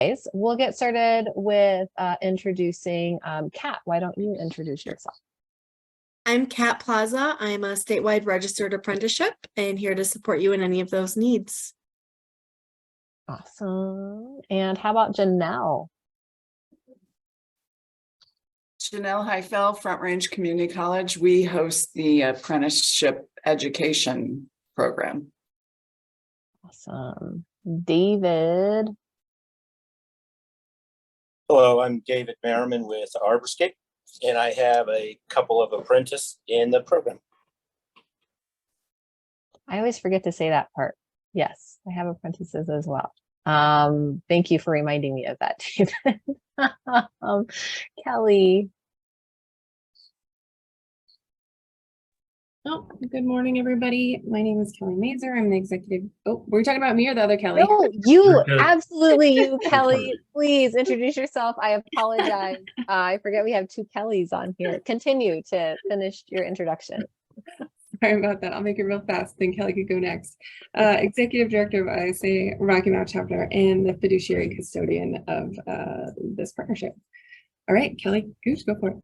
Guys, we'll get started with introducing Kat. Why don't you introduce yourself? I'm Kat Plaza. I'm a statewide registered apprenticeship and here to support you in any of those needs. Awesome. And how about Janelle? Janelle Heifel, Front Range Community College. We host the apprenticeship education program. Awesome. David. Hello, I'm David Merriman with Arborist, and I have a couple of apprentices in the program. I always forget to say that part. Yes, I have apprentices as well. Thank you for reminding me of that, David. Kelly. Oh, good morning, everybody. My name is Kelly Mazer. I'm the executive. Oh, were we talking about me or the other Kelly? No, you, absolutely you, Kelly. Please introduce yourself. I apologize. I forget we have two Kellys on here. Continue to finish your introduction. Sorry about that. I'll make it real fast. Then Kelly could go next. Executive Director of ISA Rocky Mount Chapter and the fiduciary custodian of this partnership. All right, Kelly, Gooch, go for it.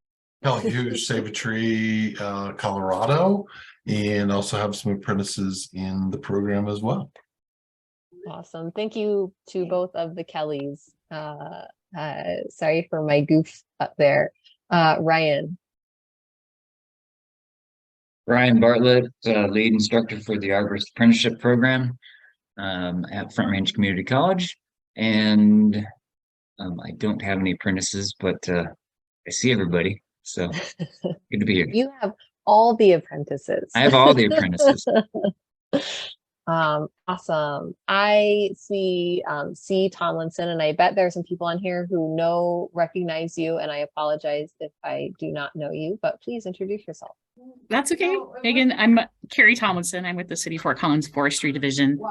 Kelly Hughes, Save a Tree, Colorado, and also have some apprentices in the program as well. Awesome. Thank you to both of the Kellys. Sorry for my goof up there. Ryan. Ryan Bartlett, lead instructor for the Arborist Apprenticeship program at Front Range Community College. And I don't have any apprentices, but I see everybody. So good to be here. You have all the apprentices. I have all the apprentices. Awesome. I see C. Tomlinson, and I bet there are some people on here who recognize you, and I apologize if I do not know you, but please introduce yourself. That's okay. Megan, I'm Carrie Tomlinson. I'm with the City of Fort Collins Forestry Division.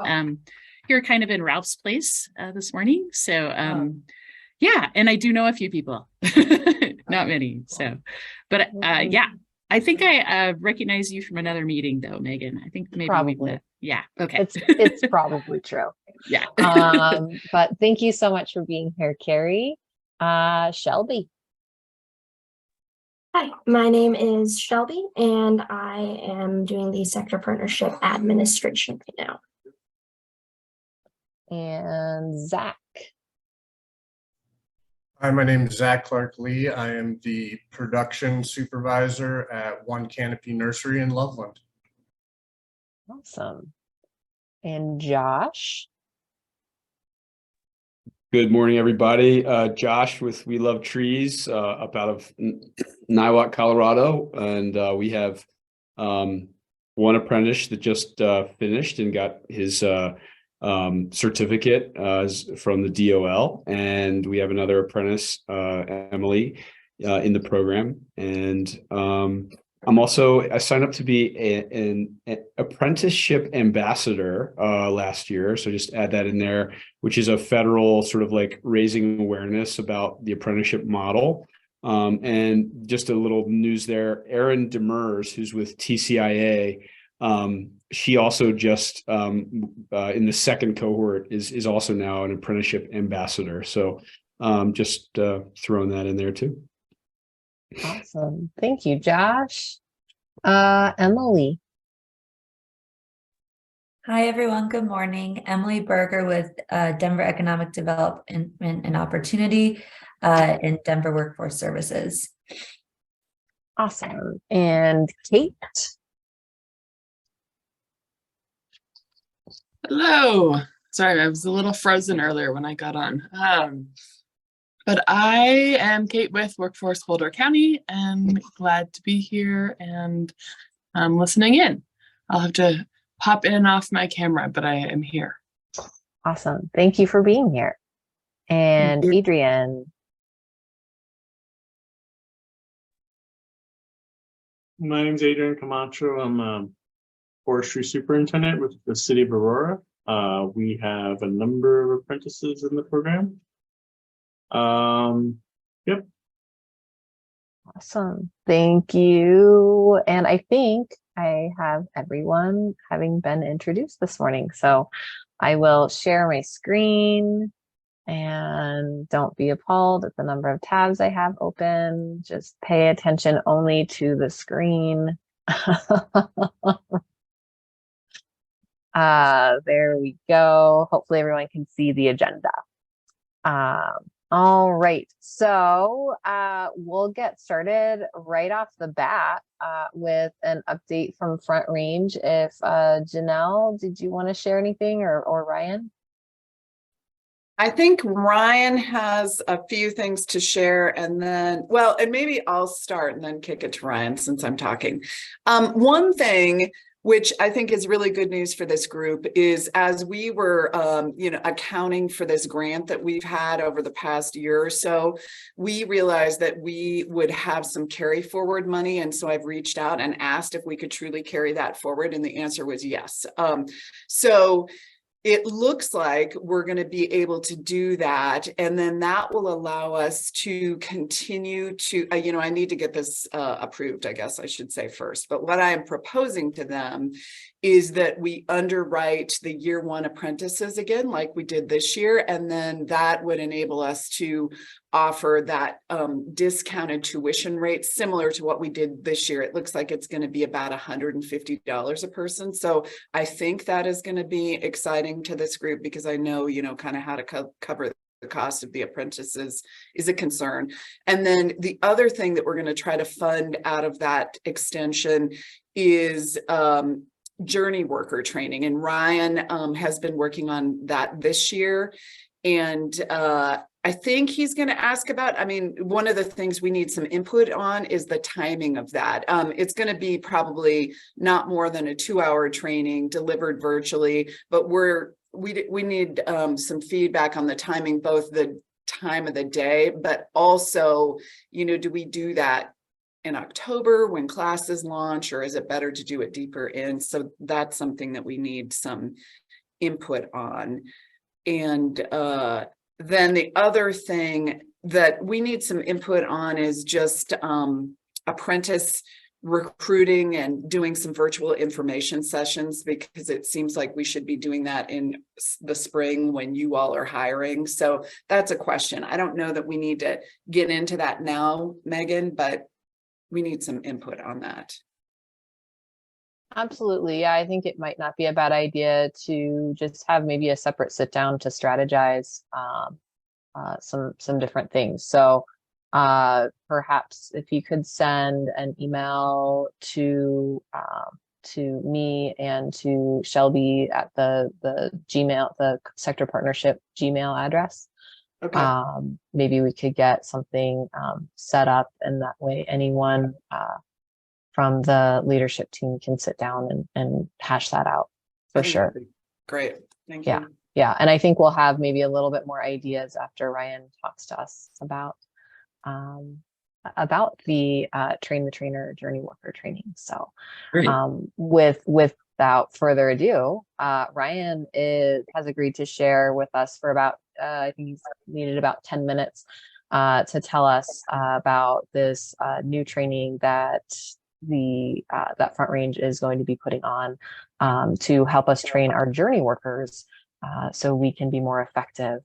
Here kind of in Ralph's place this morning. So yeah, and I do know a few people, not many. So, but yeah, I think I recognize you from another meeting though, Megan. I think maybe Probably. we've met. Yeah. Okay. It's probably true. Yeah. But thank you so much for being here, Carrie. Shelby. Hi, my name is Shelby, and I am doing the sector partnership administration right now. And Zach. Hi, my name is Zach Clark Lee. I am the production supervisor at One Canopy Nursery in Loveland. Awesome. And Josh. Good morning, everybody. Josh with We Love Trees up out of Niwot, Colorado. And we have one apprentice that just finished and got his certificate from the DOL. And we have another apprentice, Emily, in the program. And I signed up to be an apprenticeship ambassador last year. So just add that in there, which is a federal sort of like raising awareness about the apprenticeship model. And just a little news there, Erin Demers, who's with TCIA, she also just in the second cohort is also now an apprenticeship ambassador. So just throwing that in there too. Awesome. Thank you, Josh. Emily. Hi, everyone. Good morning. Emily Berger with Denver Economic Development and Opportunity in Denver Workforce Services. Awesome. And Kate. Hello. Sorry, I was a little frozen earlier when I got on. But I am Kate with Workforce Boulder County and glad to be here and listening in. I'll have to pop in and off my camera, but I am here. Awesome. Thank you for being here. And Adrian. My name is Adrian Camacho. I'm a forestry superintendent with the City of Aurora. We have a number of apprentices in the program. Yep. Awesome. Thank you. And I think I have everyone having been introduced this morning. So I will share my screen And don't be appalled at the number of tabs I have open. Just pay attention only to the screen. There we go. Hopefully everyone can see the agenda. All right, so we'll get started right off the bat with an update from Front Range. If Janelle, did you want to share anything, or Ryan? I think Ryan has a few things to share, and then, well, and maybe I'll start and then kick it to Ryan since I'm talking. One thing which I think is really good news for this group is, as we were, accounting for this grant that we've had over the past year or so, we realized that we would have some carry forward money. And so I've reached out and asked if we could truly carry that forward. And the answer was yes. So it looks like we're going to be able to do that. And then that will allow us to continue to, I need to get this approved, I guess I should say first. But what I am proposing to them is that we underwrite the year one apprentices again, like we did this year. And then that would enable us to offer that discounted tuition rate similar to what we did this year. It looks like it's going to be about $150 a person. So I think that is going to be exciting to this group, because I know, kind of how to cover the cost of the apprentices is a concern. And then the other thing that we're going to try to fund out of that extension is journey worker training. And Ryan has been working on that this year. And I think he's going to ask about, one of the things we need some input on is the timing of that. It's going to be probably not more than a 2-hour training delivered virtually, but we need some feedback on the timing, both the time of the day, but also, do we do that in October when classes launch, or is it better to do it deeper in? So that's something that we need some input on. And then the other thing that we need some input on is just apprentice recruiting and doing some virtual information sessions, because it seems like we should be doing that in the spring when you all are hiring. So that's a question. I don't know that we need to get into that now, Megan, but we need some input on that. Absolutely. Yeah, I think it might not be a bad idea to just have maybe a separate sit down to strategize some different things. So perhaps if you could send an email to me and to Shelby at the Gmail, the sector partnership Gmail address. Okay. Maybe we could get something set up, and that way anyone from the leadership team can sit down and hash that out for sure. Great. Thank you. Yeah. And I think we'll have maybe a little bit more ideas after Ryan talks to us about the train the trainer journey worker training. So without further ado, Ryan has agreed to share with us for about, I think he's needed about 10 minutes to tell us about this new training that that Front Range is going to be putting on to help us train our journey workers so we can be more effective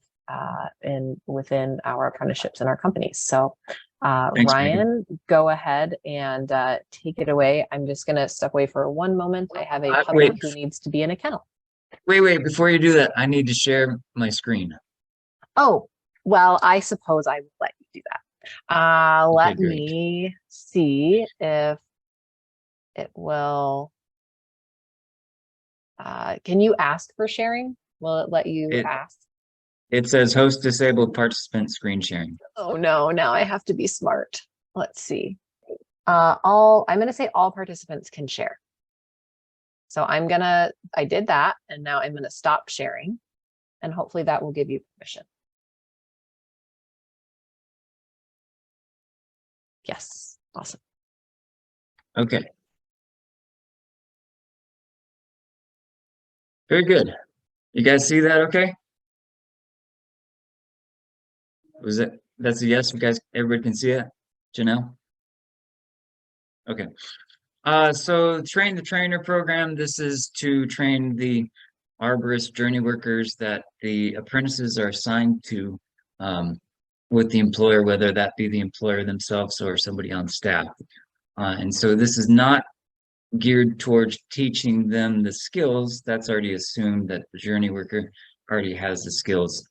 within our apprenticeships in our companies. So Thanks, Ryan, Megan. go ahead and take it away. I'm just going to step away for one moment. I have a puppy who needs to be in a kennel. Wait, before you do that, I need to share my screen. Oh, well, I suppose I will let you do that. Let me see if it will. Can you ask for sharing? Will it let you ask? It says host disabled participant screen sharing. Oh no, now I have to be smart. Let's see. I'm going to say all participants can share. So I did that, and now I'm going to stop sharing, and hopefully that will give you permission. Yes, awesome. Okay. Very good. You guys see that okay? That's a yes? You guys, everybody can see it? Janelle? Okay. So train the trainer program. This is to train the arborist journey workers that the apprentices are assigned to with the employer, whether that be the employer themselves or somebody on staff. And so this is not geared towards teaching them the skills. That's already assumed that the journey worker already has the skills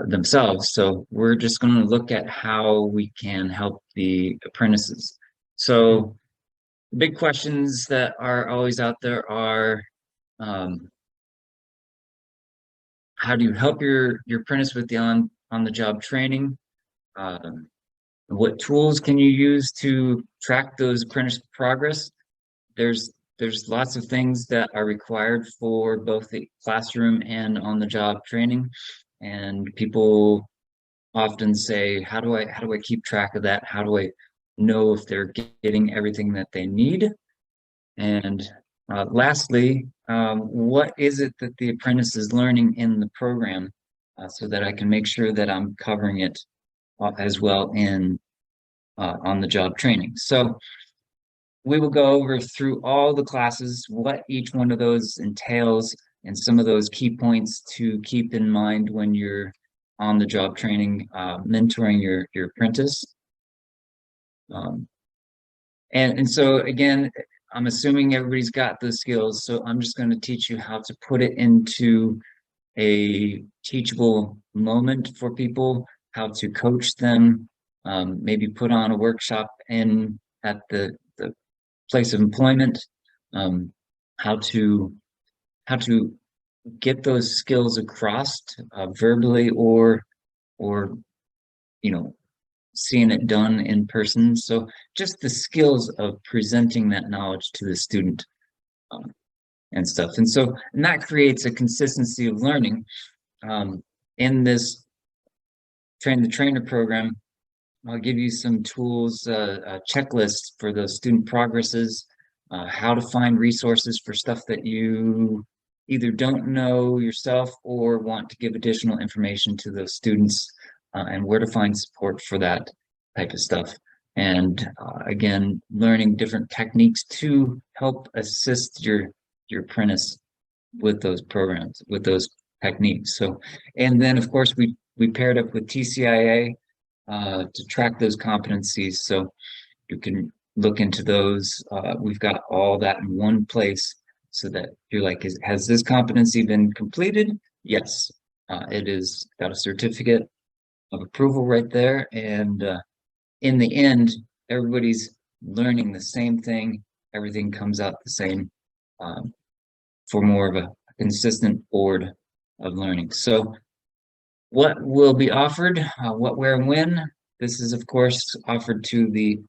themselves. So we're just going to look at how we can help the apprentices. So the big questions that are always out there are, how do you help your apprentice with the on the job training? What tools can you use to track those apprentice progress? There's lots of things that are required for both the classroom and on the job training, and people often say, how do I keep track of that? How do I know if they're getting everything that they need? And lastly, what is it that the apprentice is learning in the program, so that I can make sure that I'm covering it as well in on the job training. So we will go over through all the classes, what each one of those entails, and some of those key points to keep in mind when you're on the job training, mentoring your apprentice. And so again, I'm assuming everybody's got the skills, so I'm just going to teach you how to put it into a teachable moment for people, how to coach them, maybe put on a workshop at the place of employment, how to get those skills across verbally or seeing it done in person. So just the skills of presenting that knowledge to the student and stuff. And that creates a consistency of learning. In this Train the Trainer program, I'll give you some tools, a checklist for those student progresses, how to find resources for stuff that you either don't know yourself or want to give additional information to those students, and where to find support for that type of stuff. And again, learning different techniques to help assist your apprentice with those programs, with those techniques. So, and then of course we paired up with TCIA to track those competencies, so you can look into those. We've got all that in one place, so that you're like, has this competency been completed? Yes, it is. Got a certificate of approval right there, and in the end, everybody's learning the same thing. Everything comes out the same, for more of a consistent board of learning. So what will be offered, what, where, and when? This is, of course, offered to the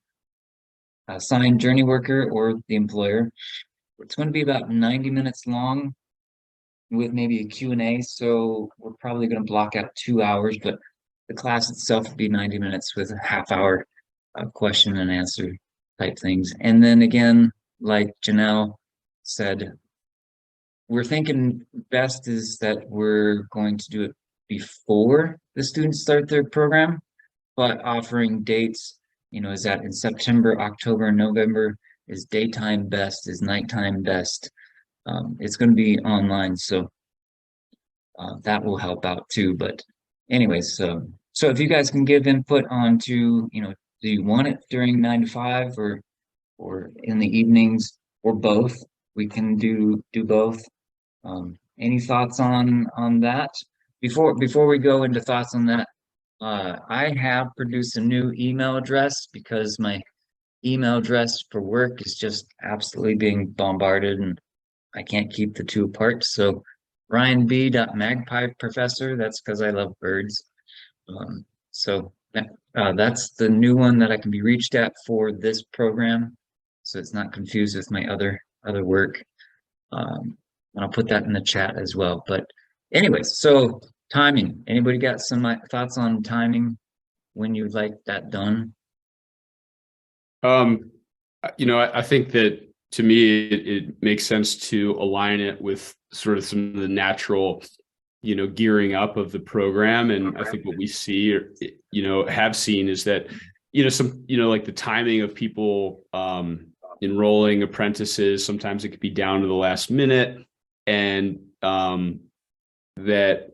assigned journey worker or the employer. It's going to be about 90 minutes long with maybe a Q&A. So we're probably going to block out 2 hours, but the class itself would be 90 minutes with a half-hour question and answer type things. And then again, like Janelle said, we're thinking best is that we're going to do it before the students start their program, but offering dates, is that in September, October, and November? Is daytime best? Is nighttime best? It's going to be online, so that will help out too. But anyways, so if you guys can give input on to, do you want it during 9 to 5 or in the evenings or both? We can do both. Any thoughts on that? Before we go into thoughts on that, I have produced a new email address because my email address for work is just absolutely being bombarded and I can't keep the two apart. So ryanb.magpieprofessor, that's because I love birds. So that's the new one that I can be reached at for this program, so it's not confused with my other work. And I'll put that in the chat as well. But anyways, so timing. Anybody got some thoughts on timing when you'd like that done? I think that to me, it makes sense to align it with sort of some of the natural, gearing up of the program. And I think what we see or, have seen is that, like the timing of people, enrolling apprentices. Sometimes it could be down to the last minute, and that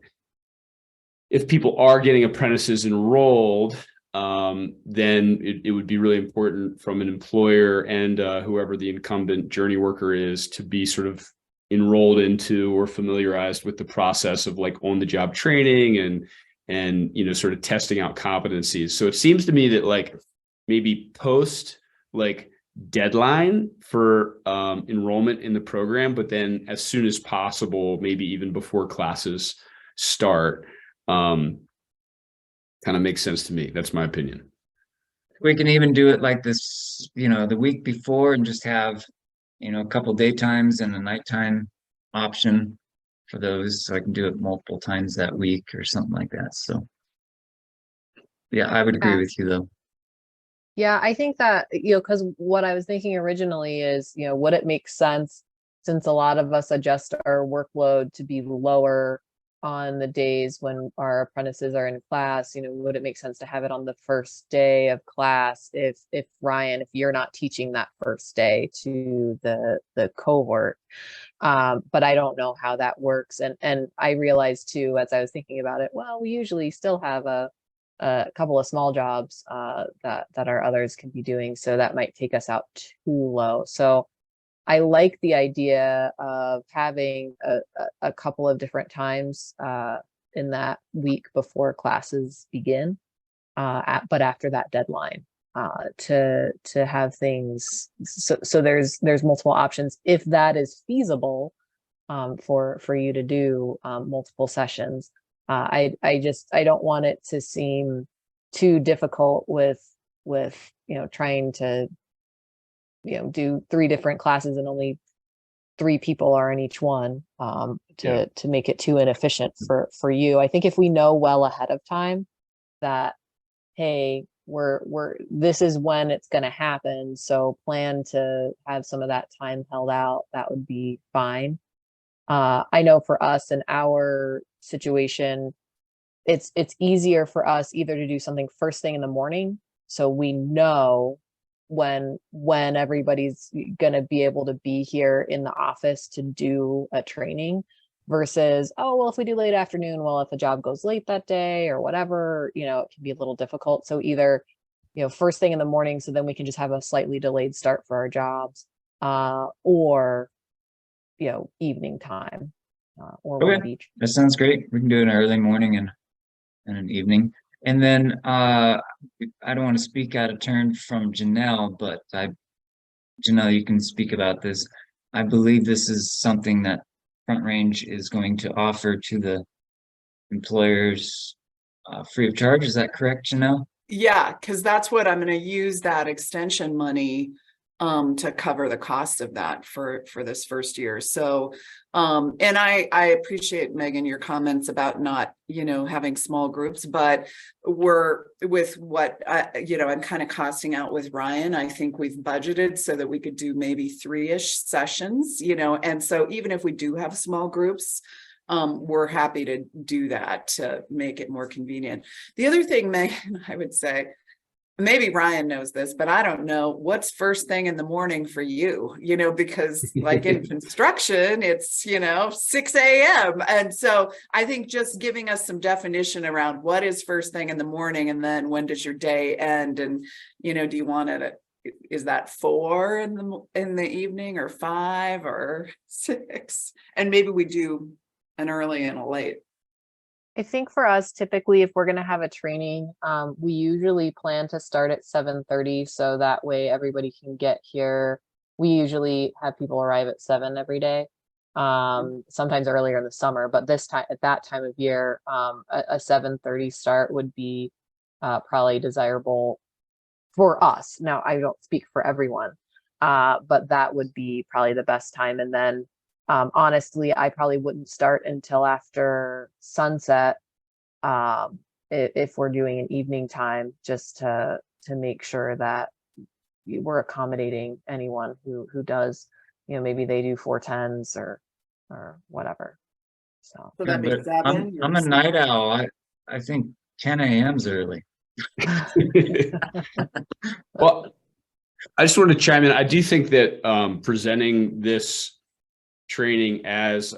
if people are getting apprentices enrolled, then it would be really important from an employer and whoever the incumbent journey worker is to be sort of enrolled into or familiarized with the process of like on the job training and you know, sort of testing out competencies. So it seems to me that like maybe post like deadline for enrollment in the program, but then as soon as possible, maybe even before classes start, kind of makes sense to me. That's my opinion. We can even do it like this, you know, the week before and just have, you know, a couple daytimes and a nighttime option for those. So I can do it multiple times that week or something like that. So yeah, I would agree with you though. Yeah, I think that, you know, because what I was thinking originally is, you know, would it make sense, since a lot of us adjust our workload to be lower on the days when our apprentices are in class, you know, would it make sense to have it on the first day of class if Ryan, if you're not teaching that first day to the cohort? But I don't know how that works. And I realized too, as I was thinking about it, well, we usually still have a couple of small jobs that our others can be doing. So that might take us out too low. So I like the idea of having a couple of different times in that week before classes begin, but after that deadline, to have things. So there's multiple options if that is feasible for you to do multiple sessions. I don't want it to seem too difficult with you know, trying to, you know, do 3 different classes and only 3 people are in each one, to make it too inefficient for you. I think if we know well ahead of time that, hey, this is when it's going to happen, so plan to have some of that time held out, that would be fine. I know for us in our situation, it's easier for us either to do something first thing in the morning, so we know when everybody's going to be able to be here in the office to do a training, versus, oh, well, if we do late afternoon, well, if a job goes late that day or whatever, you know, it can be a little difficult. So either, you know, first thing in the morning, so then we can just have a slightly delayed start for our jobs, or, you know, evening time, or one of each. That sounds great. We can do an early morning and an evening. And then I don't want to speak out of turn from Janelle, but Janelle, you can speak about this. I believe this is something that Front Range is going to offer to the employers free of charge. Is that correct, Janelle? Yeah, because that's what I'm going to use that extension money to cover the cost of that for this first year. So, and I appreciate, Megan, your comments about not, you know, having small groups, but we're with what, you know, I'm kind of costing out with Ryan. I think we've budgeted so that we could do maybe 3-ish sessions, you know, and so even if we do have small groups, we're happy to do that to make it more convenient. The other thing, Megan, I would say, maybe Ryan knows this, but I don't know, what's first thing in the morning for you, you know, because like in construction, it's, you know, 6 a.m. And so I think just giving us some definition around what is first thing in the morning, and then when does your day end? And, you know, do you want it, is that 4 in the evening, or 5 or 6? And maybe we do an early and a late. I think for us, typically, if we're going to have a training, we usually plan to start at 7:30, so that way everybody can get here. We usually have people arrive at 7 every day, sometimes earlier in the summer, but this time, at that time of year, a 7:30 start would be probably desirable for us. Now, I don't speak for everyone, but that would be probably the best time. And then honestly, I probably wouldn't start until after sunset, if we're doing an evening time, just to make sure that we're accommodating anyone who does, you know, maybe they do 4:10s or whatever. So that'd be 7. I'm a night owl. I think 10 a.m. is early. Well, I just want to chime in. I do think that presenting this training as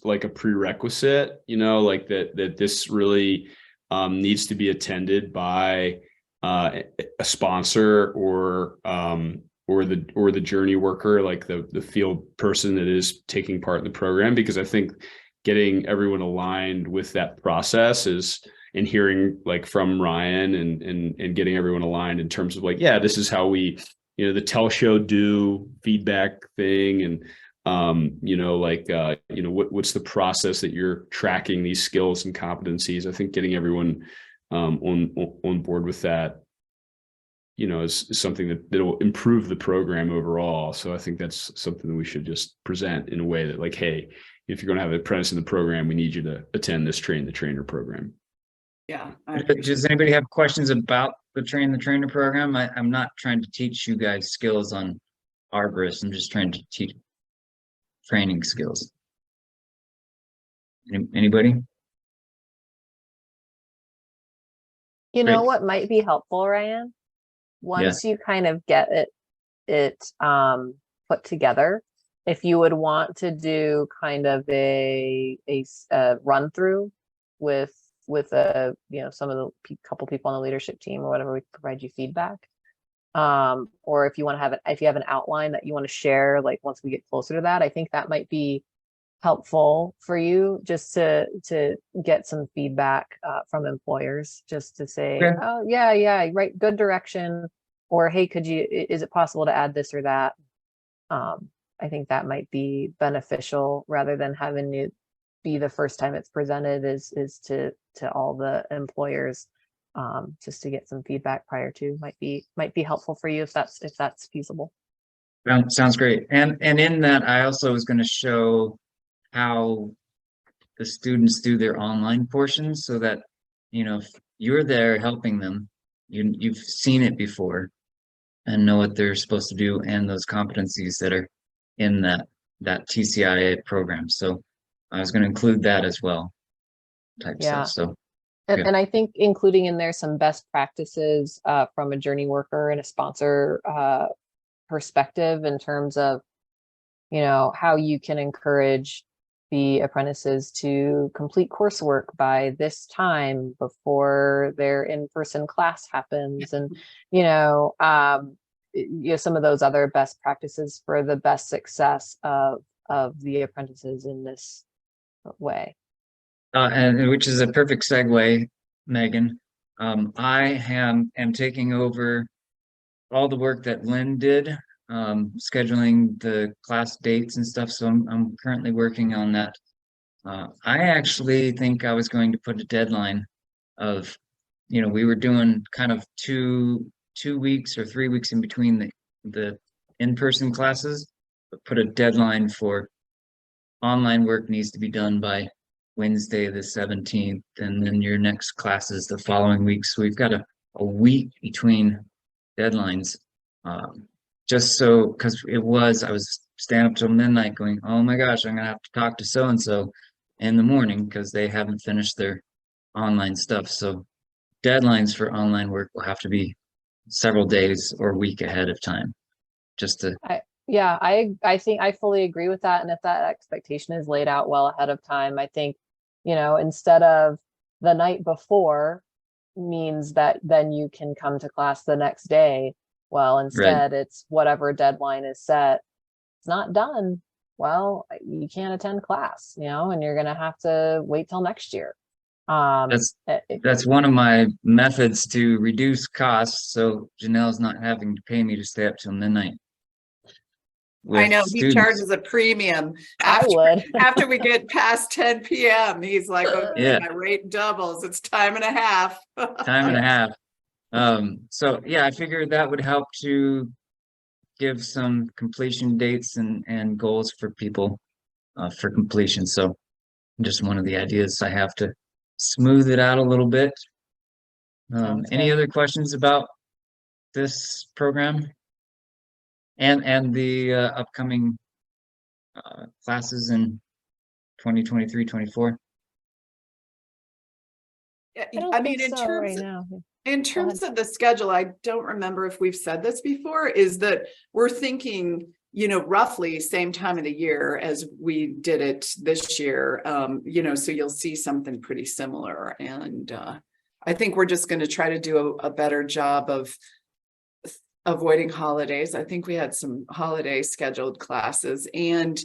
like a prerequisite, like that this really needs to be attended by a sponsor or the journey worker, like the field person that is taking part in the program, because I think getting everyone aligned with that process and hearing like from Ryan and getting everyone aligned in terms of like, yeah, this is how we, the tell, show, do feedback thing. And, what's the process that you're tracking these skills and competencies? I think getting everyone on board with that, is something that will improve the program overall. So I think that's something that we should just present in a way that like, hey, if you're going to have an apprentice in the program, we need you to attend this train the trainer program. Yeah. Does anybody have questions about the train the trainer program? I'm not trying to teach you guys skills on Arborist. I'm just trying to teach training skills. Anybody? You know Great. what might be helpful, Ryan? Once you kind of get it put together, if you would want to do kind of a run through with some of the couple people on the leadership team or whatever, we provide you feedback. Or if you want to if you have an outline that you want to share, like once we get closer to that, I think that might be helpful for you just to get some feedback from employers, just to say, Okay. oh yeah, right, good direction, or hey, is it possible to add this or that? I think that might be beneficial rather than having to be the first time it's presented is to all the employers, just to get some feedback prior to might be helpful for you if that's feasible. Sounds great. And in that, I also was going to show how the students do their online portions so that, if you're there helping them, you've seen it before and know what they're supposed to do and those competencies that are in that TCIA program. So I was going to include that as well. Type stuff. So. And I think including in there some best practices from a journey worker and a sponsor perspective in terms of, how you can encourage the apprentices to complete coursework by this time before their in-person class happens, and some of those other best practices for the best success of the apprentices in this way. And which is a perfect segue, Megan. I am taking over all the work that Lynn did, scheduling the class dates and stuff. So I'm currently working on that. I actually think I was going to put a deadline of, we were doing kind of 2 weeks or 3 weeks in between the in-person classes, but put a deadline for online work needs to be done by Wednesday the 17th, and then your next class is the following week. So we've got a week between deadlines, just so, because I was staying up till midnight going, oh my gosh, I'm gonna have to talk to so-and-so in the morning because they haven't finished their online stuff. So deadlines for online work will have to be several days or a week ahead of time, just to I think I fully agree with that. And if that expectation is laid out well ahead of time, I think, instead of the night before means that then you can come to class the next day. Well, instead it's whatever deadline is set. It's not done. Well, you can't attend class, and you're going to have to wait till next year. That's one of my methods to reduce costs. So Janelle's not having to pay me to stay up till midnight. I know Students. he charges a premium after we get past 10 p.m. He's like, okay, my rate doubles. It's time and a half. Time and a half. So I figured that would help to give some completion dates and goals for people for completion. So just one of the ideas I have to smooth it out a little bit. Any other questions about this program? And the upcoming classes in 2023-24? I mean, in terms right now. In terms of the schedule, I don't remember if we've said this before, is that we're thinking, you know, roughly same time of the year as we did it this year, you know, so you'll see something pretty similar. And I think we're just going to try to do a better job of avoiding holidays. I think we had some holiday scheduled classes and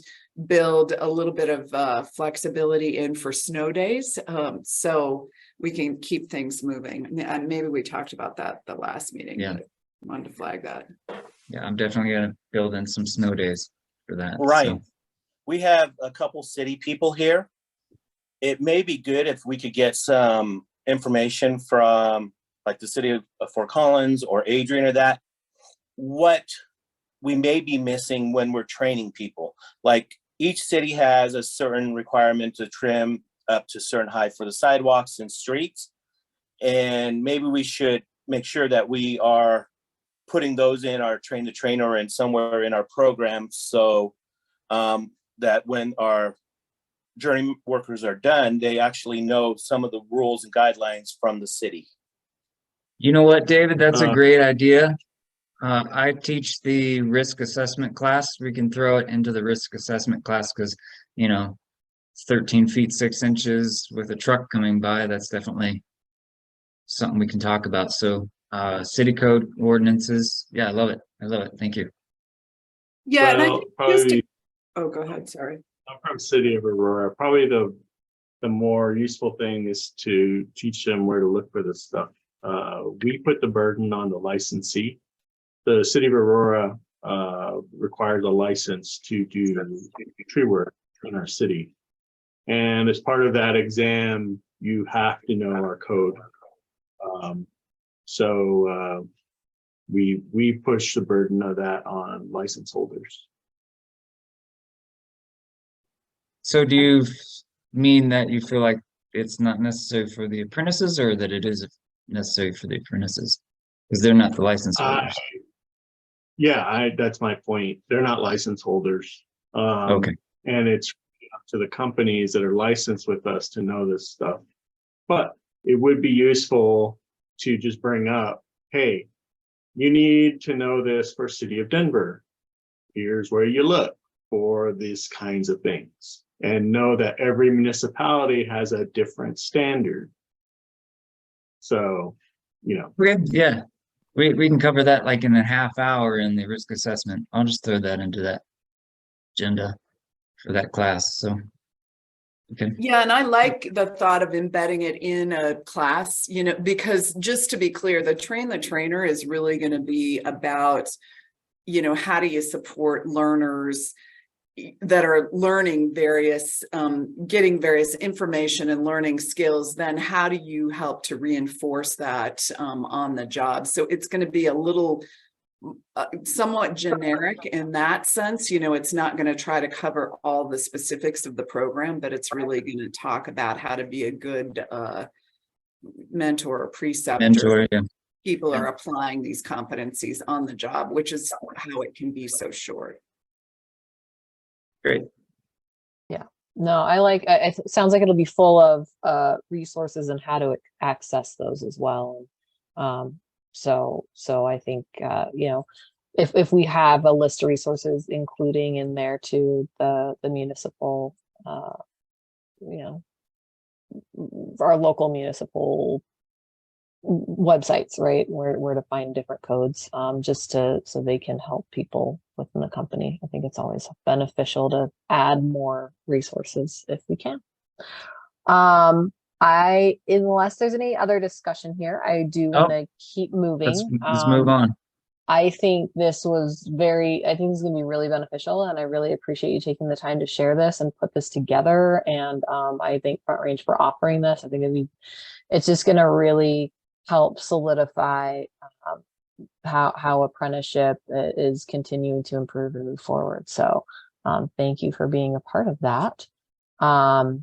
build a little bit of flexibility in for snow days. So we can keep things moving. And maybe we talked about that the last meeting. Yeah. But I wanted to flag that. Yeah, I'm definitely gonna build in some snow days for that. Right. So. We have a couple city people here. It may be good if we could get some information from like the city of Fort Collins or Adrian or that, what we may be missing when we're training people. Like each city has a certain requirement to trim up to a certain height for the sidewalks and streets. And maybe we should make sure that we are putting those in our train the trainer or in somewhere in our program, so that when our journey workers are done, they actually know some of the rules and guidelines from the city. You know what, David, that's a great idea. I teach the risk assessment class. We can throw it into the risk assessment class because, you know, it's 13 feet 6 inches with a truck coming by. That's definitely something we can talk about. So city code ordinances. Yeah, I love it. I love it. Thank you. Yeah, and I Well, think probably, oh, go ahead. Sorry. I'm from City of Aurora. Probably the more useful thing is to teach them where to look for this stuff. We put the burden on the licensee. The City of Aurora requires a license to do tree work in our city. And as part of that exam, you have to know our code. So we push the burden of that on license holders. So do you mean that you feel like it's not necessary for the apprentices, or that it is necessary for the apprentices? Because they're not the license holders. Yeah, that's my point. They're not license holders. Okay. And it's up to the companies that are licensed with us to know this stuff. But it would be useful to just bring up, hey, you need to know this for City of Denver. Here's where you look for these kinds of things. And know that every municipality has a different standard. So, you know. Okay, yeah. We can cover that like in a half hour in the risk assessment. I'll just throw that into that agenda for that class. So, okay. Yeah, and I like the thought of embedding it in a class, you know, because just to be clear, the train the trainer is really going to be about, you know, how do you support learners that are learning various, getting various information and learning skills, then how do you help to reinforce that on the job? So it's going to be a little somewhat generic in that sense. You know, it's not going to try to cover all the specifics of the program, but it's really going to talk about how to be a good mentor or preceptor. Mentor, yeah. People are applying these competencies on the job, which is how it can be so short. Great. Yeah, no, I like, it sounds like it'll be full of resources and how to access those as well. So I think, you know, if we have a list of resources, including in there to the municipal, you know, our local municipal websites, right, where to find different codes, just so they can help people within the company. I think it's always beneficial to add more resources if we can. Unless there's any other discussion here, I do want to keep moving. Let's move on. I think this was I think this is going to be really beneficial, and I really appreciate you taking the time to share this and put this together. And I thank Front Range for offering this. I think it's just going to really help solidify how apprenticeship is continuing to improve and move forward. So thank you for being a part of that. I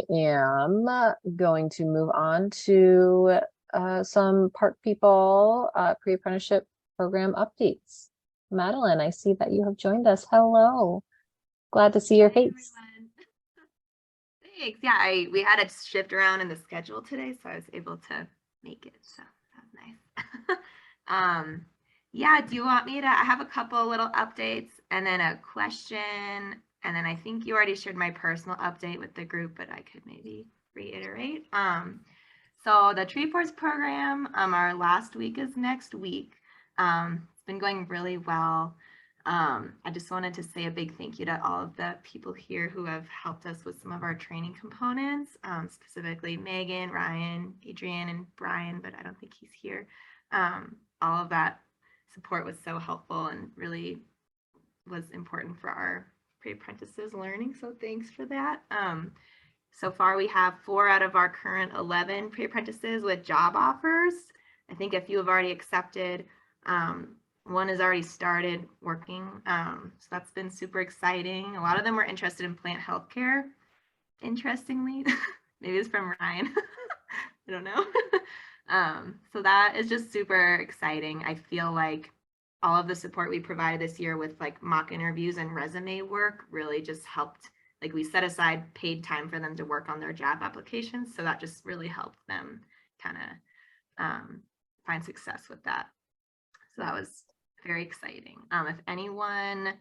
am going to move on to some Park People pre-apprenticeship program updates. Madeline, I see that you have joined us. Hello. Glad to see your face. Thanks. Yeah, we had a shift around in the schedule today, so I was able to make it. So that's nice. Yeah, do you want me to, I have a couple little updates and then a question. And then I think you already shared my personal update with the group, but I could maybe reiterate. So the Tree Force program, our last week is next week. It's been going really well. I just wanted to say a big thank you to all of the people here who have helped us with some of our training components, specifically Megan, Ryan, Adrian, and Brian, but I don't think he's here. All of that support was so helpful and really was important for our pre-apprentices learning. So thanks for that. So far we have 4 out of our current 11 pre-apprentices with job offers. I think a few have already accepted. One has already started working. So that's been super exciting. A lot of them were interested in plant healthcare. Interestingly, maybe it's from Ryan. I don't know. So that is just super exciting. I feel like all of the support we provided this year with like mock interviews and resume work really just helped. Like we set aside paid time for them to work on their job applications. So that just really helped them kind of find success with that. So that was very exciting. If anyone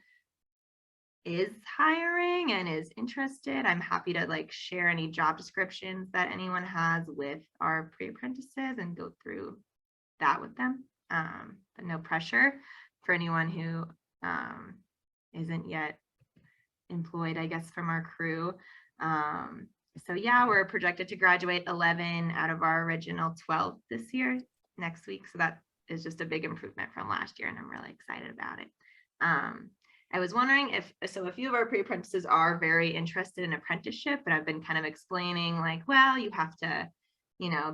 is hiring and is interested, I'm happy to like share any job descriptions that anyone has with our pre-apprentices and go through that with them. But no pressure for anyone who isn't yet employed, I guess, from our crew. So yeah, we're projected to graduate 11 out of our original 12 this year, next week. So that is just a big improvement from last year, and I'm really excited about it. I was wondering if a few of our pre-apprentices are very interested in apprenticeship, but I've been kind of explaining like, well, you have to,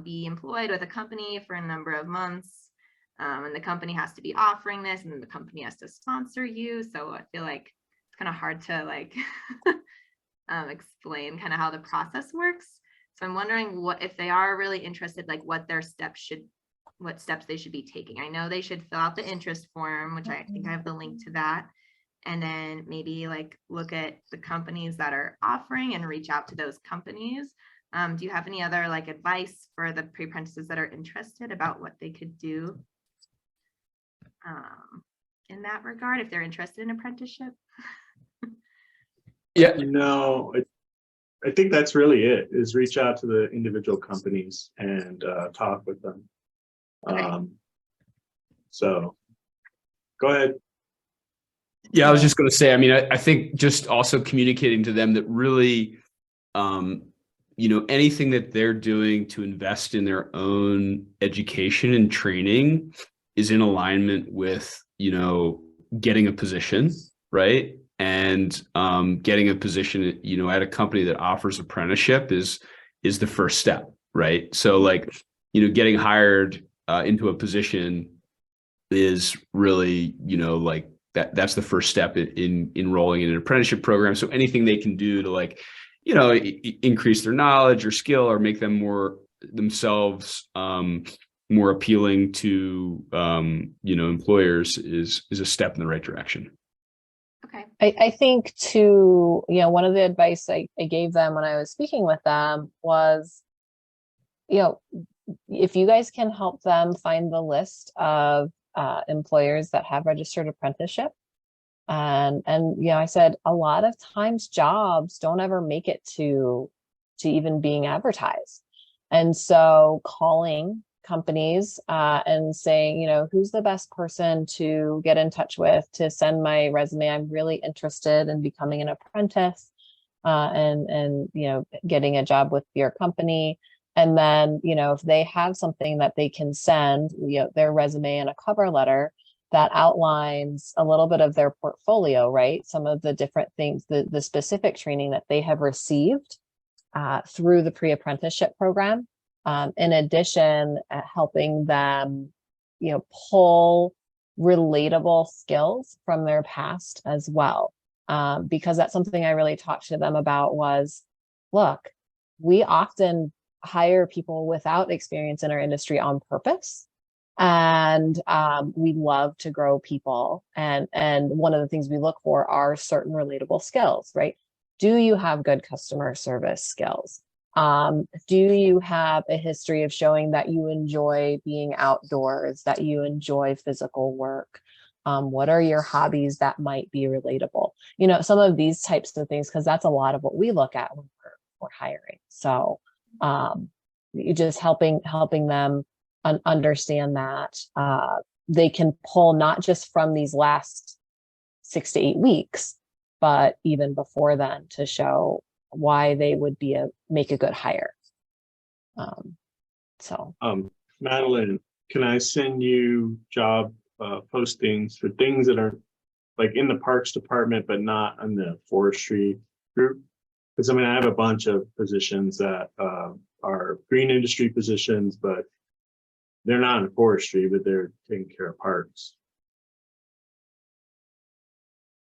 be employed with a company for a number of months, and the company has to be offering this, and then the company has to sponsor you. So I feel like it's kind of hard to like explain kind of how the process works. So I'm wondering what, if they are really interested, like what steps they should be taking. I know they should fill out the interest form, which I think I have the link to that. And then maybe like look at the companies that are offering and reach out to those companies. Do you have any other like advice for the pre-apprentices that are interested about what they could do in that regard, if they're interested in apprenticeship? Yeah, no, I think that's really it, is reach out to the individual companies and talk with them. Okay. So go ahead. Yeah, I was just going to say, I mean, I think just also communicating to them that really, anything that they're doing to invest in their own education and training is in alignment with, getting a position, right? And getting a position, at a company that offers apprenticeship is the first step, right? So like, getting hired into a position is really, like that's the first step in enrolling in an apprenticeship program. So anything they can do to like, increase their knowledge or skill or make them more themselves more appealing to employers is a step in the right direction. Okay. I think too, one of the advice I gave them when I was speaking with them was, if you guys can help them find the list of employers that have registered apprenticeship. And I said, a lot of times jobs don't ever make it to even being advertised. And so calling companies and saying, who's the best person to get in touch with to send my resume? I'm really interested in becoming an apprentice and getting a job with your company. And then, if they have something that they can send, their resume and a cover letter that outlines a little bit of their portfolio, right? Some of the different things, the specific training that they have received through the pre-apprenticeship program. In addition, helping them, pull relatable skills from their past as well. Because that's something I really talked to them about was, look, we often hire people without experience in our industry on purpose. And we love to grow people. And one of the things we look for are certain relatable skills, right? Do you have good customer service skills? Do you have a history of showing that you enjoy being outdoors, that you enjoy physical work? What are your hobbies that might be relatable? You know, some of these types of things, because that's a lot of what we look at when we're hiring. So you just helping them understand that they can pull not just from these last 6 to 8 weeks, but even before then, to show why they would make a good hire. Madeline, can I send you job postings for things that are like in the Parks Department, but not in the forestry group? Because I mean, I have a bunch of positions that are green industry positions, but they're not in forestry, but they're taking care of parks.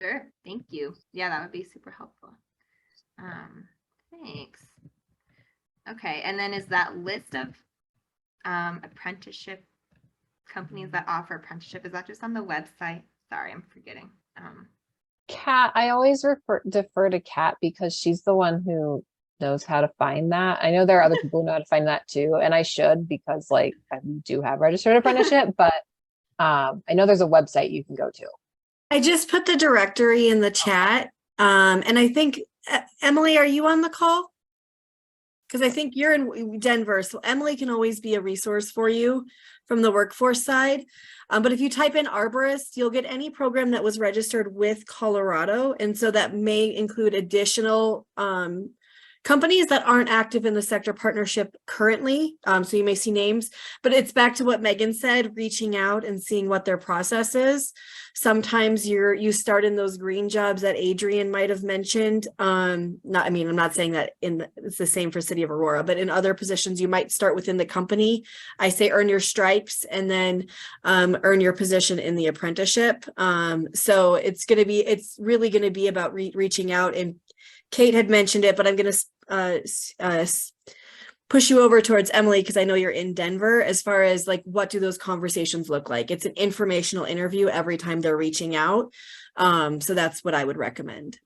Sure, thank you. Yeah, that would be super helpful. Thanks. Okay, and then is that list of apprenticeship companies that offer apprenticeship, is that just on the website? Sorry, I'm forgetting. Kat, I always defer to Kat because she's the one who knows how to find that. I know there are other people who know how to find that too, and I should, because like I do have registered apprenticeship, but I know there's a website you can go to. I just put the directory in the chat. And I think, Emily, are you on the call? Because I think you're in Denver, so Emily can always be a resource for you from the workforce side. But if you type in Arborist, you'll get any program that was registered with Colorado. And so that may include additional companies that aren't active in the sector partnership currently. So you may see names, but it's back to what Megan said, reaching out and seeing what their process is. Sometimes you start in those green jobs that Adrian might have mentioned. I'm not saying that it's the same for City of Aurora, but in other positions, you might start within the company. I say earn your stripes and then earn your position in the apprenticeship. So it's really going to be about reaching out, and Kate had mentioned it, but I'm going to push you over towards Emily because I know you're in Denver, as far as like, what do those conversations look like? It's an informational interview every time they're reaching out. So that's what I would recommend.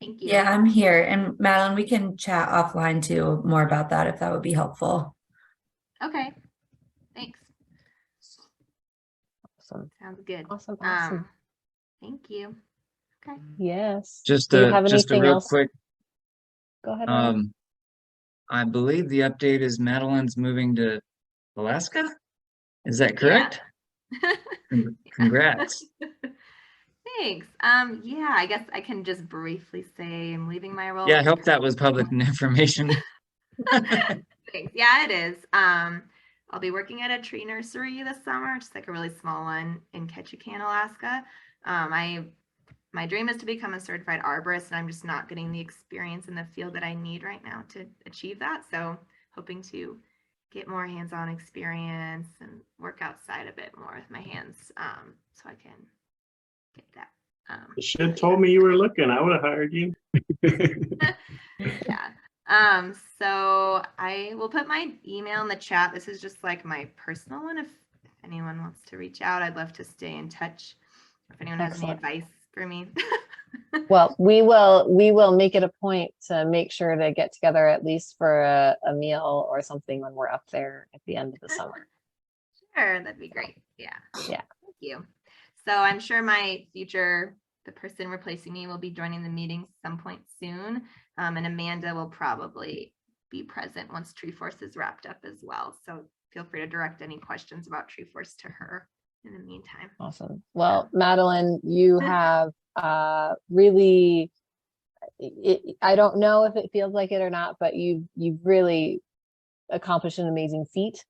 Thank you. Yeah, I'm here. And Madeline, we can chat offline too, more about that if that would be helpful. Okay, thanks. Awesome. Sounds good. Awesome. Thank you. Okay. Yes. Just Do you have just a anything real else? quick. Go ahead. Ryan. I believe the update is Madeline's moving to Alaska. Is that correct? Yeah. Congrats. Thanks. Yeah, I guess I can just briefly say I'm leaving my role. Yeah, I hope that was public information. Thanks. Yeah, it is. I'll be working at a tree nursery this summer, just like a really small one in Ketchikan, Alaska. My dream is to become a certified arborist, and I'm just not getting the experience in the field that I need right now to achieve that. So hoping to get more hands-on experience and work outside a bit more with my hands, so I can get that. You should have told me you were looking. I would have hired you. Yeah. So I will put my email in the chat. This is just like my personal one. If anyone wants to reach out, I'd love to stay in touch. If anyone has any advice for me. Well, we will make it a point to make sure to get together at least for a meal or something when we're up there at the end of the summer. Sure, that'd be great. Yeah. Yeah. Thank you. So I'm sure the person replacing me will be joining the meeting some point soon. And Amanda will probably be present once Treeforce is wrapped up as well. So feel free to direct any questions about Treeforce to her in the meantime. Awesome. Well, Madeline, you have really, I don't know if it feels like it or not, but you've really accomplished an amazing feat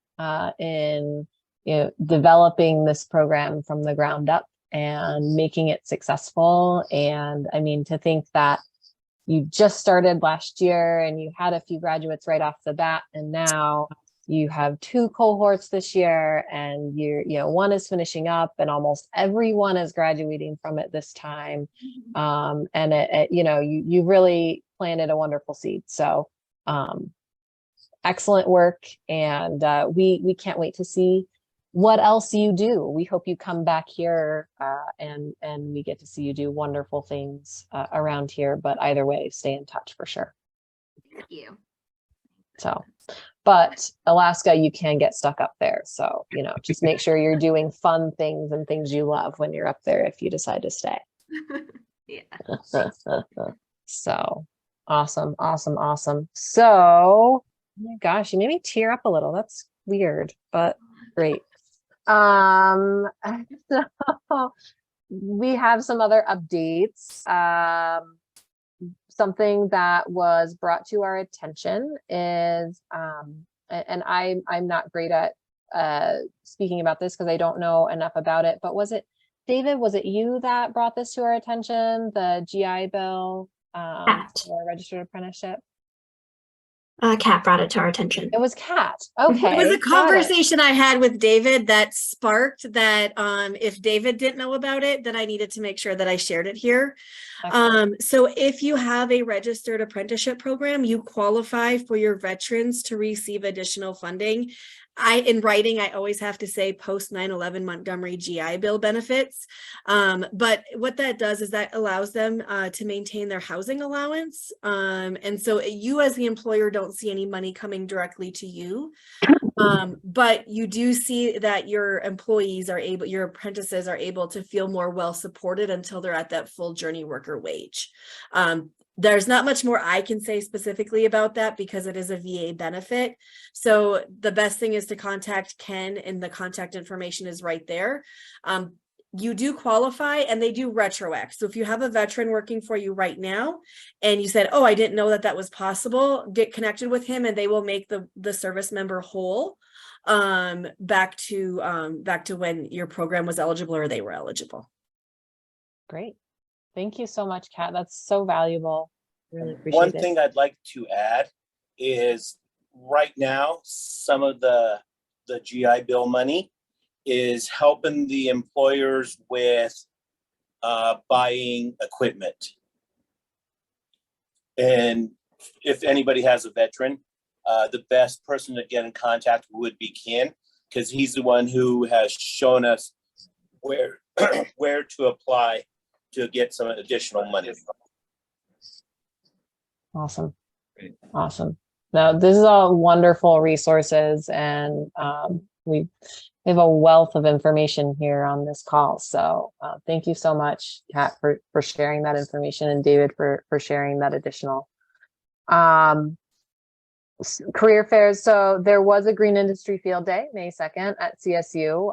in developing this program from the ground up and making it successful. And I mean, to think that you just started last year and you had a few graduates right off the bat, and now you have 2 cohorts this year, and one is finishing up, and almost everyone is graduating from it this time. And you really planted a wonderful seed. So excellent work, and we can't wait to see what else you do. We hope you come back here and we get to see you do wonderful things around here. But either way, stay in touch for sure. Thank you. So, but Alaska, you can get stuck up there. So, you know, just make sure you're doing fun things and things you love when you're up there if you decide to stay. Yeah. So awesome, awesome, awesome. So, oh my gosh, you made me tear up a little. That's weird, but great. So we have some other updates. Something that was brought to our attention is, and I'm not great at speaking about this because I don't know enough about it, but was it, David, was it you that brought this to our attention, the GI Bill for registered apprenticeship? Kat brought it to our attention. It was Kat. Okay. It was a got it. conversation I had with David that sparked that if David didn't know about it, then I needed to make sure that I shared it here. So if you have a registered apprenticeship program, you qualify for your veterans to receive additional funding. In writing, I always have to say post 9/11 Montgomery GI Bill benefits. But what that does is that allows them to maintain their housing allowance. And so you as the employer don't see any money coming directly to you. But you do see that your employees are able, your apprentices are able to feel more well supported until they're at that full journey worker wage. There's not much more I can say specifically about that because it is a VA benefit. So the best thing is to contact Ken, and the contact information is right there. You do qualify, and they do retroact. So if you have a veteran working for you right now and you said, oh, I didn't know that that was possible, get connected with him and they will make the service member whole back to when your program was eligible or they were eligible. Great. Thank you so much, Kat. That's so valuable. Really appreciate One it. thing I'd like to add is right now, some of the GI Bill money is helping the employers with buying equipment. And if anybody has a veteran, the best person to get in contact would be Ken, because he's the one who has shown us where where to apply to get some additional money. Awesome. Great. Awesome. Now, this is all wonderful resources, and we have a wealth of information here on this call. So thank you so much, Kat, for sharing that information, and David for sharing that additional career fairs. So there was a Green Industry Field Day, May 2nd at CSU.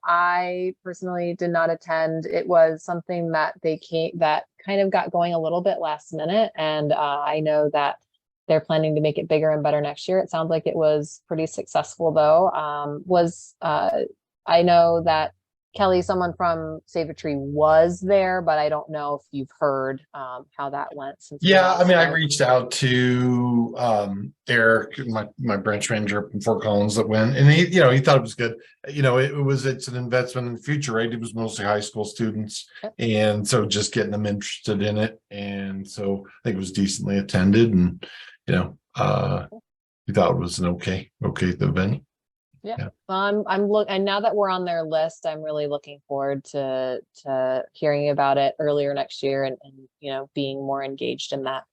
I personally did not attend. It was something that that kind of got going a little bit last minute. And I know that they're planning to make it bigger and better next year. It sounds like it was pretty successful though. I know that Kelly, someone from Save a Tree, was there, but I don't know if you've heard how that went. Yeah, I mean, I reached out to Eric, my branch manager up in Fort Collins, that went, and he thought it was good. It's an investment in the future, right? It was mostly high school students, and so just getting them interested in it, and so I think it was decently attended, and he thought it was an okay event. Yeah. Well, and now that we're on their list, I'm really looking forward to hearing about it earlier next year, and being more engaged in that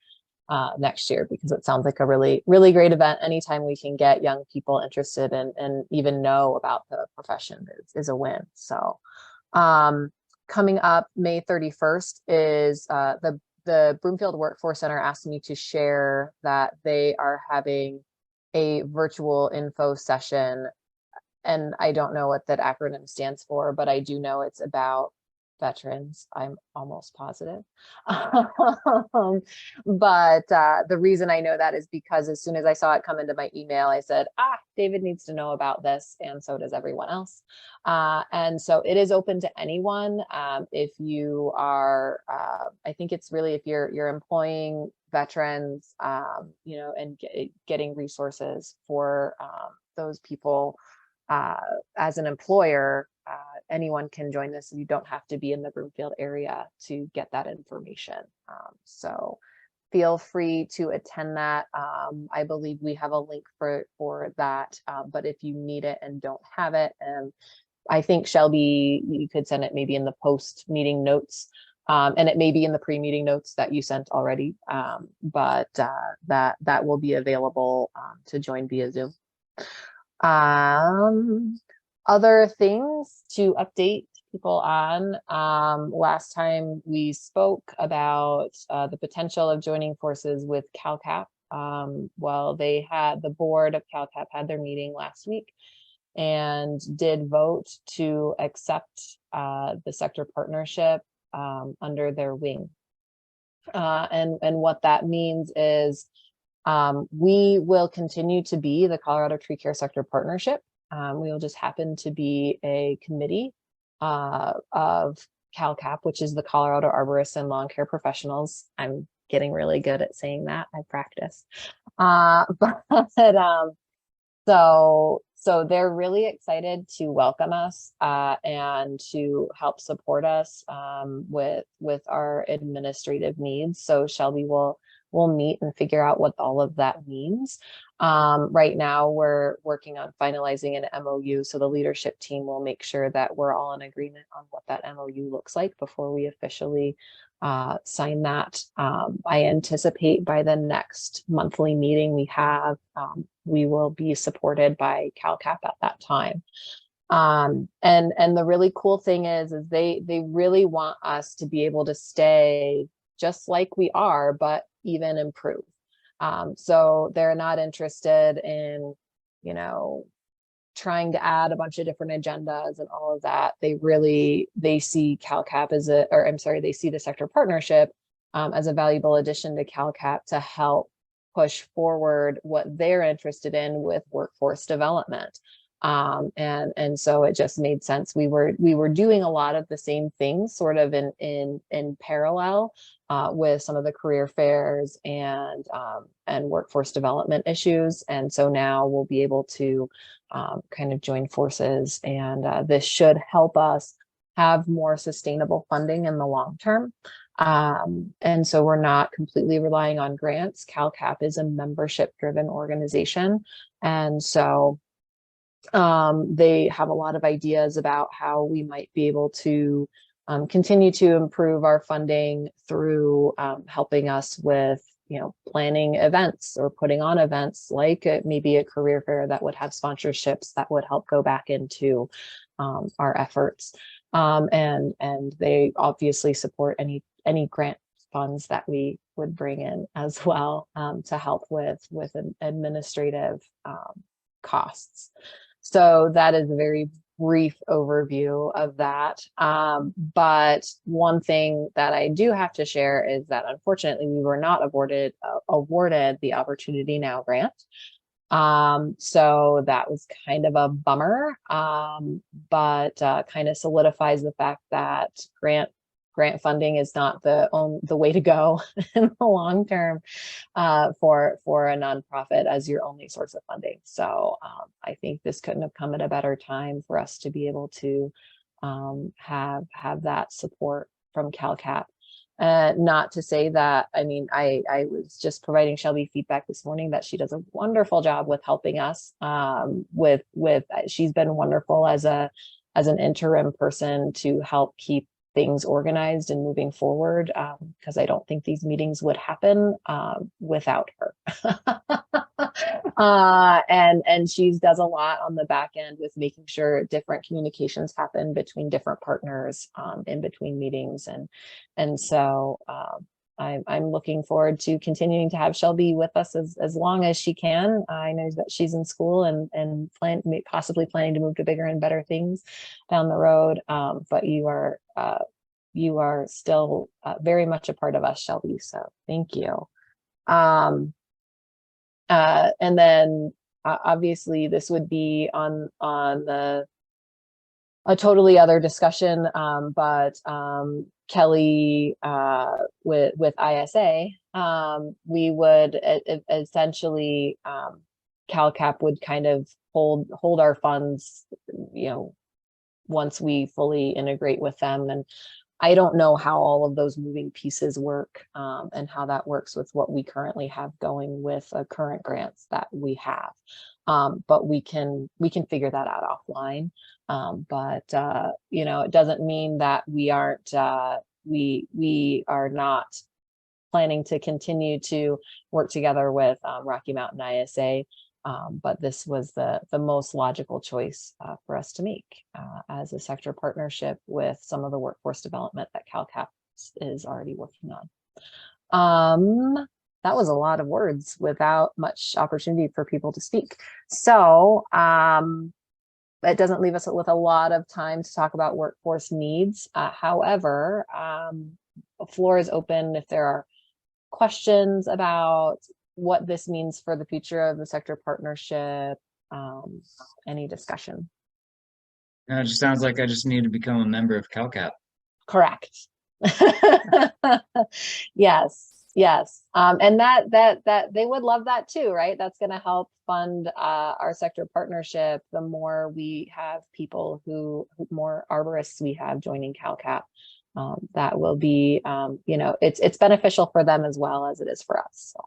next year, because it sounds like a really, really great event. Anytime we can get young people interested and even know about the profession is a win. So coming up May 31st is the Broomfield Workforce Center asked me to share that they are having a virtual info session, and I don't know what that acronym stands for, but I do know it's about veterans. I'm almost positive. But the reason I know that is because as soon as I saw it come into my email, I said, David needs to know about this, and so does everyone else. And so it is open to anyone. If you are, I think it's really if you're employing veterans, and getting resources for those people as an employer, anyone can join this. You don't have to be in the Broomfield area to get that information. So feel free to attend that. I believe we have a link for that, but if you need it and don't have it, I think Shelby, you could send it maybe in the post meeting notes, and it may be in the pre-meeting notes that you sent already, but that will be available to join via Zoom. Other things to update people on. Last time we spoke about the potential of joining forces with CalCap. Well, the board of CalCap had their meeting last week and did vote to accept the sector partnership under their wing. And what that means is we will continue to be the Colorado Tree Care Sector Partnership. We will just happen to be a committee of CalCap, which is the Colorado Arborists and Lawn Care Professionals. I'm getting really good at saying that. I practice. So they're really excited to welcome us and to help support us with our administrative needs. So Shelby will meet and figure out what all of that means. Right now, we're working on finalizing an MOU. So the leadership team will make sure that we're all in agreement on what that MOU looks like before we officially sign that. I anticipate by the next monthly meeting we have, we will be supported by CalCap at that time. And the really cool thing is they really want us to be able to stay just like we are, but even improve. So they're not interested in, trying to add a bunch of different agendas and all of that. They see CalCap they see the sector partnership as a valuable addition to CalCap to help push forward what they're interested in with workforce development. And so it just made sense. We were doing a lot of the same things sort of in parallel with some of the career fairs and workforce development issues. And so now we'll be able to kind of join forces, and this should help us have more sustainable funding in the long term. And so we're not completely relying on grants. CalCap is a membership driven organization. And so they have a lot of ideas about how we might be able to continue to improve our funding through helping us with, planning events or putting on events like maybe a career fair that would have sponsorships that would help go back into our efforts. And they obviously support any grant funds that we would bring in as well to help with administrative costs. So that is a very brief overview of that. But one thing that I do have to share is that unfortunately we were not awarded the Opportunity Now grant. So that was kind of a bummer, but kind of solidifies the fact that grant funding is not the way to go in the long term for a nonprofit as your only source of funding. So I think this couldn't have come at a better time for us to be able to have that support from CalCap. Not to say that, I was just providing Shelby feedback this morning that she does a wonderful job with helping us she's been wonderful as an interim person to help keep things organized and moving forward, because I don't think these meetings would happen without her. And she does a lot on the back end with making sure different communications happen between different partners in between meetings. And so I'm looking forward to continuing to have Shelby with us as long as she can. I know that she's in school and possibly planning to move to bigger and better things down the road. But you are still very much a part of us, Shelby. So thank you. And then obviously this would be on a totally other discussion, but Kelly with ISA, we would essentially CalCap would kind of hold our funds, once we fully integrate with them. And I don't know how all of those moving pieces work, and how that works with what we currently have going with current grants that we have. But we can figure that out offline. You know, it doesn't mean that we aren't, we are not planning to continue to work together with Rocky Mountain ISA. But this was the most logical choice for us to make as a sector partnership with some of the workforce development that CalCap is already working on. That was a lot of words without much opportunity for people to speak. So it doesn't leave us with a lot of time to talk about workforce needs. However, the floor is open if there are questions about what this means for the future of the sector partnership, any discussion. It just sounds like I just need to become a member of CalCap. Correct. Yes. And that they would love that too, right? That's going to help fund our sector partnership. The more we have people more arborists we have joining CalCap, that will be, you know, it's beneficial for them as well as it is for us. So.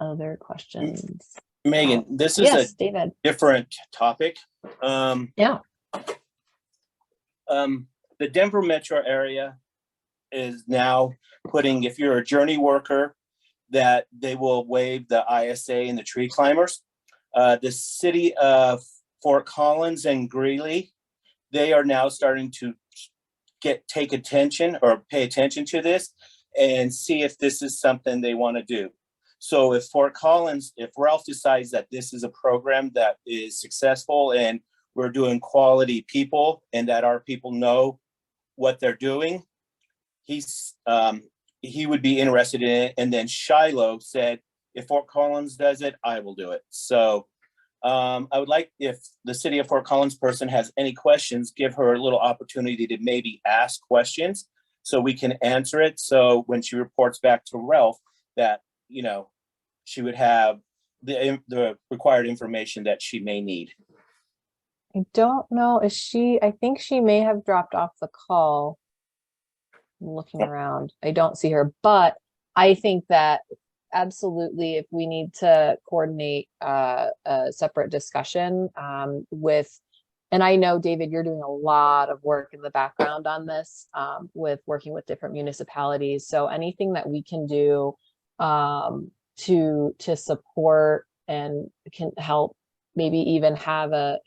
Other questions? Megan, this is yes, a David. different topic. Yeah. The Denver metro area is now putting, if you're a journey worker, that they will waive the ISA and the tree climbers. The city of Fort Collins and Greeley, they are now starting to take attention or pay attention to this and see if this is something they want to do. So if Fort Collins, if Ralph decides that this is a program that is successful and we're doing quality people and that our people know what they're doing, he would be interested in it. And then Shiloh said, if Fort Collins does it, I will do it. So I would like, if the city of Fort Collins person has any questions, give her a little opportunity to maybe ask questions so we can answer it. So when she reports back to Ralph, that, you know, she would have the required information that she may need. I don't know, I think she may have dropped off the call. I'm looking around, I don't see her, but I think that absolutely, if we need to coordinate a separate discussion with, and I know, David, you're doing a lot of work in the background on this with working with different municipalities. So anything that we can do to support and can help, maybe even have a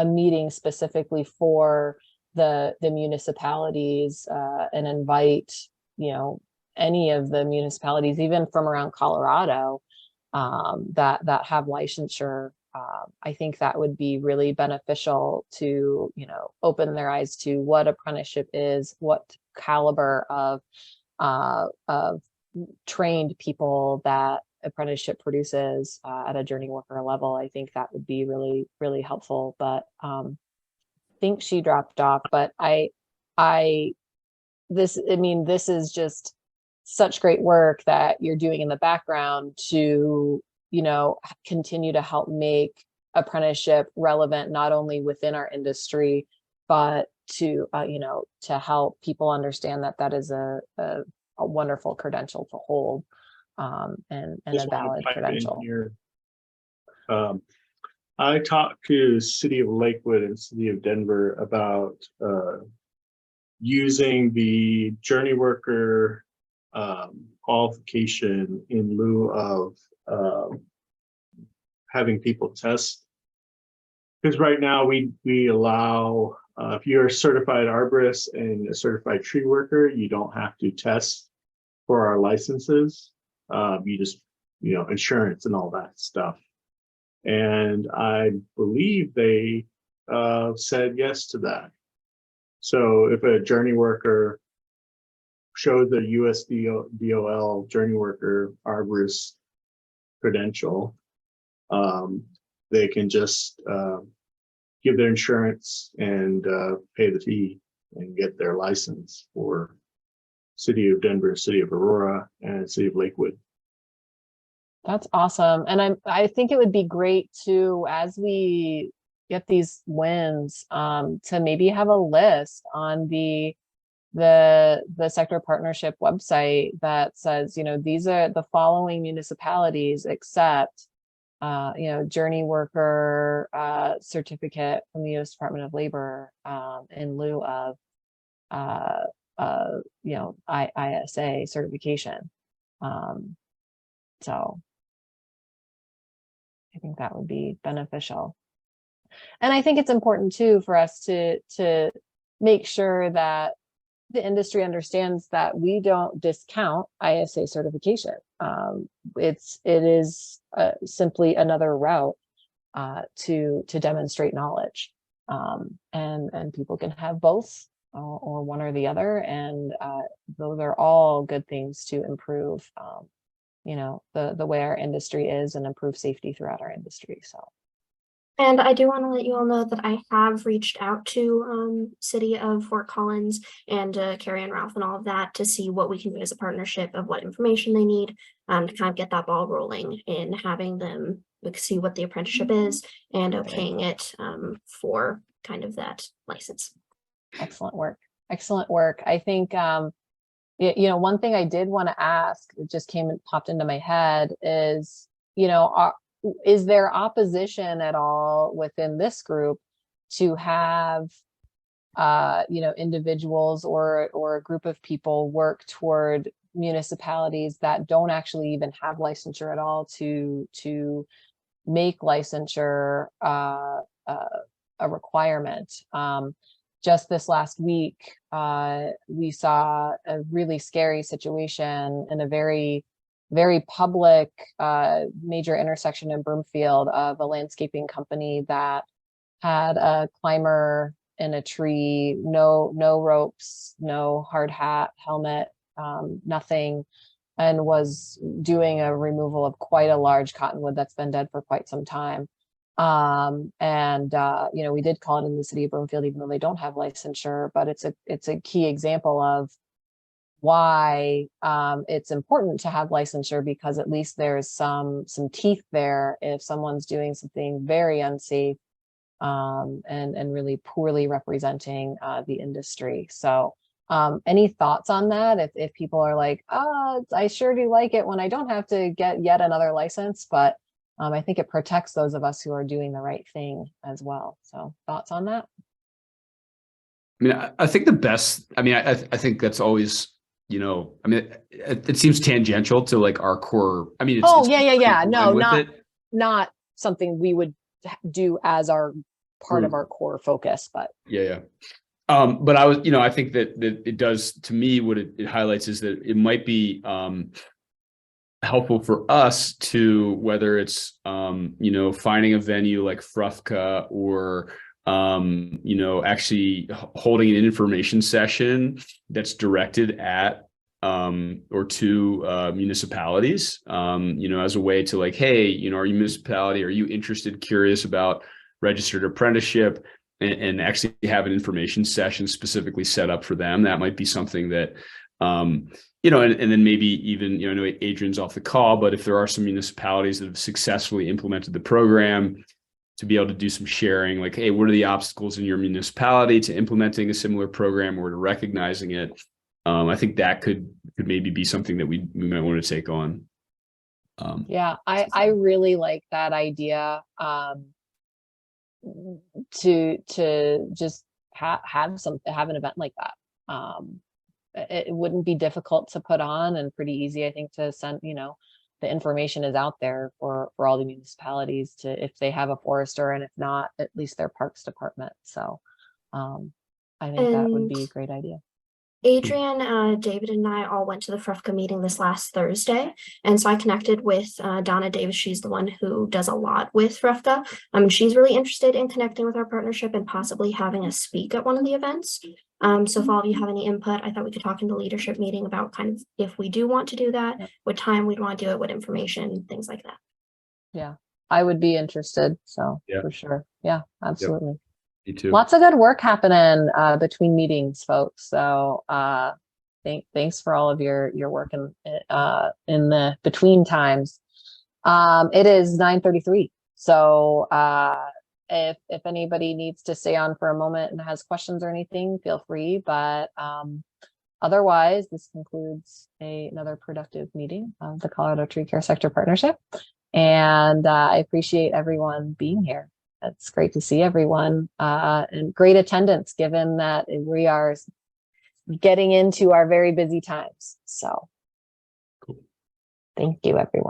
meeting specifically for the municipalities and invite, you know, any of the municipalities, even from around Colorado, that have licensure. I think that would be really beneficial to, you know, open their eyes to what apprenticeship is, what caliber of trained people that apprenticeship produces at a journey worker level. I think that would be really, really helpful. But I think she dropped off. But this is just such great work that you're doing in the background to, you know, continue to help make apprenticeship relevant, not only within our industry, but to, you know, to help people understand that that is a wonderful credential to hold, and a valid credential. I talked to City of Lakewood and City of Denver about using the journey worker qualification in lieu of having people test. Because right now we allow, if you're a certified arborist and a certified tree worker, you don't have to test for our licenses. You just, you know, insurance and all that stuff. And I believe they said yes to that. So if a journey worker shows the USDOL journey worker arborist credential, they can just give their insurance and pay the fee and get their license for City of Denver, City of Aurora, and City of Lakewood. That's awesome. And I think it would be great too, as we get these wins, to maybe have a list on the sector partnership website that says, you know, these are the following municipalities except, you know, journey worker certificate from the U.S. Department of Labor in lieu of, you know, ISA certification. So I think that would be beneficial. And I think it's important too for us to make sure that the industry understands that we don't discount ISA certification. It is simply another route to demonstrate knowledge, and people can have both or one or the other, and those are all good things to improve, you know, the way our industry is and improve safety throughout our industry. So. And I do want to let you all know that I have reached out to City of Fort Collins and Carrie and Ralph and all of that to see what we can do as a partnership of what information they need to kind of get that ball rolling in having them see what the apprenticeship is and okaying it for kind of that license. Excellent work. Excellent work. I think, you know, one thing I did want to ask, it just popped into my head is, you know, is there opposition at all within this group to have, you know, individuals or a group of people work toward municipalities that don't actually even have licensure at all to make licensure a requirement? Just this last week, we saw a really scary situation in a very public major intersection in Broomfield of a landscaping company that had a climber in a tree, no ropes, no hard hat, helmet, nothing, and was doing a removal of quite a large cottonwood that's been dead for quite some time. You know, we did call it in the city of Broomfield, even though they don't have licensure, but it's a key example of why it's important to have licensure, because at least there's some teeth there if someone's doing something very unsafe and really poorly representing the industry. So any thoughts on that? If people are like, oh, I sure do like it when I don't have to get yet another license, but I think it protects those of us who are doing the right thing as well. So thoughts on that? I mean, I think the best, I mean, I think that's always, you know, I mean, it seems tangential to like our core. I mean, it's yeah. No, not something we would do as our part of our core focus, but yeah. But I was, you know, I think that it does, to me, what it highlights is that it might be helpful for us to, whether it's you know, finding a venue like FRUFCA or you know, actually holding an information session that's directed at or to municipalities, you know, as a way to like, hey, you know, are you municipality? Are you interested, curious about registered apprenticeship? And actually have an information session specifically set up for them. That might be something that, you know, and then maybe even, you know, I know Adrian's off the call, but if there are some municipalities that have successfully implemented the program, to be able to do some sharing, like, hey, what are the obstacles in your municipality to implementing a similar program or to recognizing it? I think that could maybe be something that we might want to take on. Yeah, I really like that idea. To just have an event like that. It wouldn't be difficult to put on and pretty easy, I think, to send, you know, the information is out there for all the municipalities to, if they have a forester, and if not, at least their parks department. So I think that would be a great idea. Adrian, David, and I all went to the FRUFCA meeting this last Thursday, and so I connected with Donna Davis. She's the one who does a lot with FRUFCA. She's really interested in connecting with our partnership and possibly having us speak at one of the events. So if all of you have any input, I thought we could talk in the leadership meeting about kind of if we do want to do that, what time we'd want to do it, what information, things like that. Yeah, I would be interested. So for sure. Yeah, absolutely. Yep. Me too. Lots of good work happening between meetings, folks. So thanks for all of your work in the between times. It is 9:33. So if anybody needs to stay on for a moment and has questions or anything, feel free. But otherwise, this concludes another productive meeting of the Colorado Tree Care Sector Partnership. And I appreciate everyone being here. It's great to see everyone and great attendance, given that we are getting into our very busy times. So, thank you, everyone.